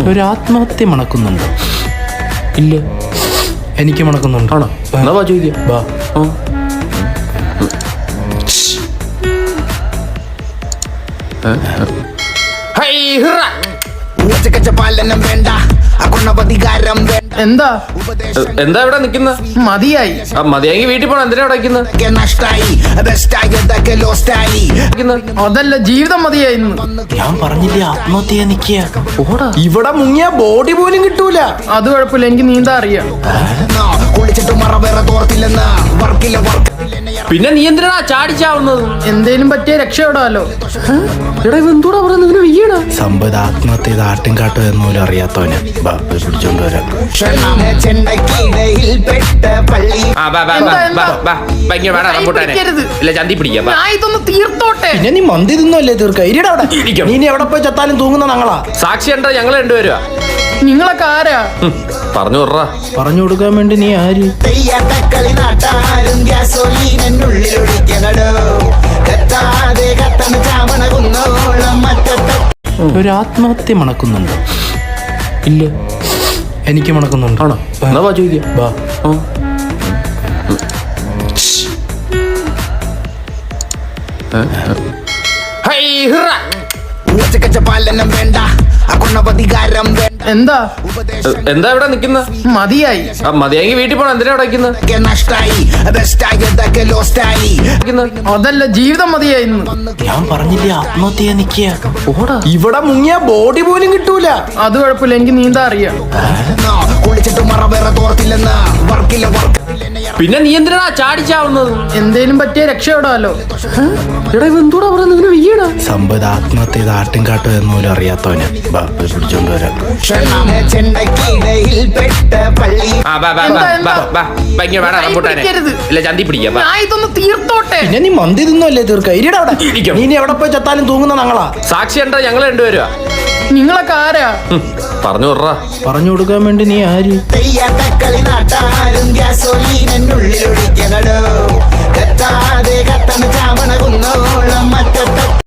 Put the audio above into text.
ഒരു ആത്മഹത്യ മണക്കുന്നുണ്ടോ? ഇല്ല, എനിക്ക് മണക്കുന്നുണ്ട്. ആണോ? എന്നാ വാ ചോദിക്കാം. വാ. എന്താ എന്താ ഇവിടെ നിക്കുന്ന? മതിയായി. മതിയെങ്കിൽ വീട്ടിൽ പോണം. എന്തിനാ ഇവിടെ നിക്കുന്നത്? അതല്ല, ജീവിതം മതിയായി. ഞാൻ പറഞ്ഞില്ലേ ആത്മഹത്യ നിക്കുക. ഓടാ, ഇവിടെ മുങ്ങിയ ബോഡി പോലും കിട്ടൂല. അത് കുഴപ്പമില്ല, എനിക്ക് നീന്താ അറിയാം. പിന്നെ നീ എന്തിനാ ചാടിച്ചാവുന്നത്? എന്തേലും പറ്റിയ രക്ഷപ്പെടാലോ. എടാ ഇവന്തൂടാ പറയുന്നത്? വീണ സംഭവം ആത്മഹത്യ ചെയ്ത് ആട്ടും കാട്ടും എന്ന് പോലും അറിയാത്തവന് പിടിച്ചോണ്ട് വരാം. ഇല്ല ചന്തി പിടിക്കാം. ഞാൻ ഇതൊന്ന് തീർത്തോട്ടെ. പിന്നെ നീ മന്തി തിന്നല്ലേ തീർക്ക. ഇരിയുടെ അവിടെ നീ ഇനി എവിടെ പോയി ചത്താലും തൂങ്ങുന്ന ഞങ്ങളാ. സാക്ഷി ഉണ്ടോ? ഞങ്ങൾ രണ്ടുപേരുവാ. നിങ്ങളൊക്കെ ആരാ? പറഞ്ഞു വിട്രാ. പറഞ്ഞു കൊടുക്കാൻ വേണ്ടി നീ ആര്? ഒരു ആത്മഹത്യ മണക്കുന്നുണ്ടോ? ഇല്ല, എനിക്ക് മണക്കുന്നുണ്ട്. ആണോ? എന്നാ വാ ചോദിക്കാം. വാ. എന്താ എന്താ ഇവിടെ നിക്കുന്ന? മതിയായി. മതിയെങ്കിൽ വീട്ടിൽ പോണം. എന്തിനാ ഇവിടെ നിക്കുന്നത്? അതല്ല, ജീവിതം മതിയായി. ഞാൻ പറഞ്ഞില്ലേ ആത്മഹത്യ നിക്കുക. ഓടാ, ഇവിടെ മുങ്ങിയ ബോഡി പോലും കിട്ടൂല. അത് കുഴപ്പമില്ല, എനിക്ക് നീന്താ അറിയാം. പിന്നെ നീ എന്തിനാ ചാടിച്ചാവുന്നത്? എന്തേലും പറ്റിയ രക്ഷപ്പെടാലോ. എടാ ഇവന്തൂടാ പറയുന്നത്? വീണ സംഭവം ആത്മഹത്യ ചെയ്ത് ആട്ടും കാട്ടും എന്ന് പോലും അറിയാത്തവന് പിടിച്ചോണ്ട് വരാം. ഇല്ല ചന്തി പിടിക്കാം. ഞാൻ ഇതൊന്ന് തീർത്തോട്ടെ. പിന്നെ നീ മന്തി തിന്നല്ലേ തീർക്ക. ഇരിയുടെ അവിടെ നീ ഇനി എവിടെ പോയി ചത്താലും തൂങ്ങുന്ന ഞങ്ങളാ. സാക്ഷി ഉണ്ടോ? ഞങ്ങൾ രണ്ടുപേരുവാ. നിങ്ങളൊക്കെ ആരാ? പറഞ്ഞു വിട്രാ. പറഞ്ഞു കൊടുക്കാൻ വേണ്ടി നീ ആര്?